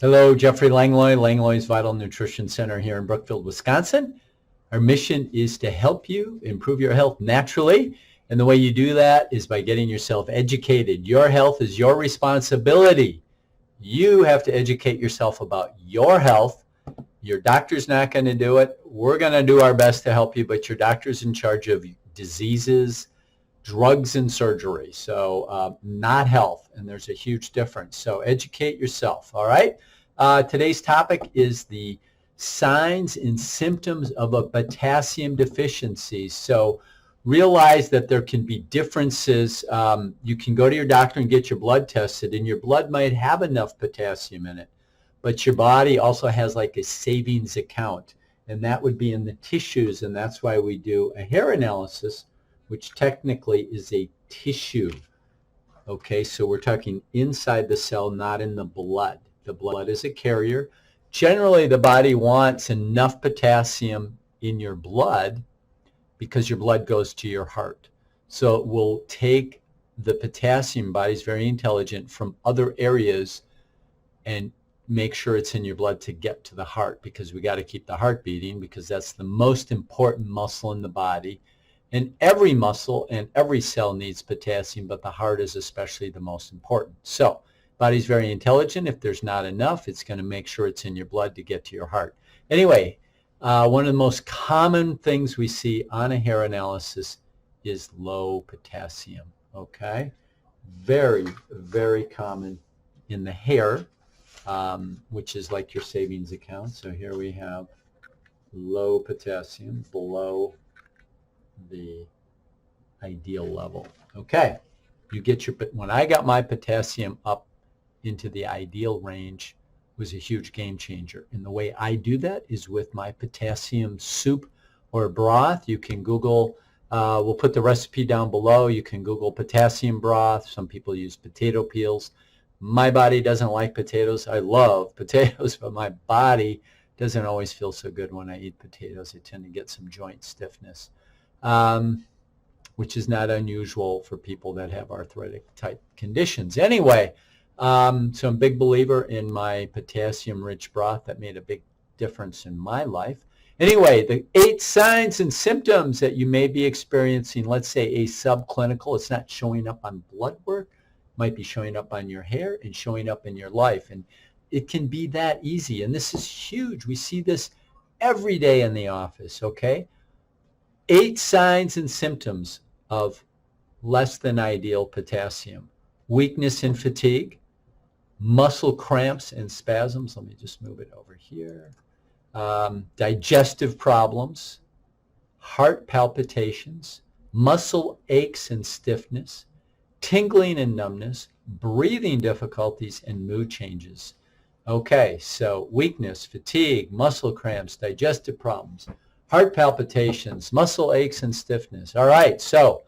Hello, Jeffrey Langlois, Langlois Vital Nutrition Center here in Brookfield, Wisconsin. Our mission is to help you improve your health naturally, and the way you do that is by getting yourself educated. Your health is your responsibility. You have to educate yourself about your health. Your doctor's not going to do it. We're going to do our best to help you, but your doctor's in charge of diseases, drugs, and surgery. So not health, and there's a huge difference. So educate yourself, all right? Today's topic is the signs and symptoms of a potassium deficiency. So realize that there can be differences. You can go to your doctor and get your blood tested, and your blood might have enough potassium in it, but your body also has like a savings account, and that would be in the tissues, and that's why we do a hair analysis, which technically is a tissue. Okay, so we're talking inside the cell, not in the blood. The blood is a carrier. Generally, the body wants enough potassium in your blood because your blood goes to your heart. So it will take the potassium, body's very intelligent, from other areas and make sure it's in your blood to get to the heart, because we got to keep the heart beating, because that's the most important muscle in the body. And every muscle and every cell needs potassium, but the heart is especially the most important. So body's very intelligent. If there's not enough, it's going to make sure it's in your blood to get to your heart. Anyway, one of the most common things we see on a hair analysis is low potassium, okay? Very, very common in the hair, which is like your savings account. So here we have low potassium, below the ideal level. Okay, you get your, when I got my potassium up into the ideal range, was a huge game changer. And the way I do that is with my potassium soup or broth. You can Google, we'll put the recipe down below. You can Google potassium broth. Some people use potato peels. My body doesn't like potatoes. I love potatoes, but my body doesn't always feel so good when I eat potatoes. I tend to get some joint stiffness, which is not unusual for people that have arthritic type conditions. Anyway, so I'm a big believer in my potassium-rich broth. That made a big difference in my life. Anyway, the 8 signs and symptoms that you may be experiencing, let's say a subclinical, it's not showing up on blood work, might be showing up on your hair and showing up in your life. And it can be that easy. And this is huge. We see this every day in the office, okay? 8 signs and symptoms of less than ideal potassium: weakness and fatigue, muscle cramps and spasms. Let me just move it over here. Digestive problems, heart palpitations, muscle aches and stiffness, tingling and numbness, breathing difficulties, and mood changes. Okay, so weakness, fatigue, muscle cramps, digestive problems, heart palpitations, muscle aches and stiffness. All right, so,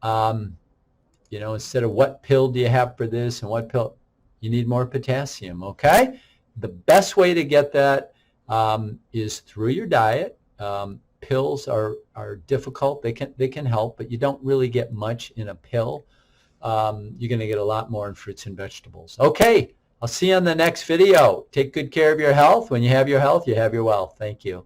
you know, instead of what pill do you have for this and what pill, you need more potassium, okay? The best way to get that is through your diet. Pills are difficult. They can help, but you don't really get much in a pill. You're going to get a lot more in fruits and vegetables. Okay, I'll see you on the next video. Take good care of your health. When you have your health, you have your wealth. Thank you.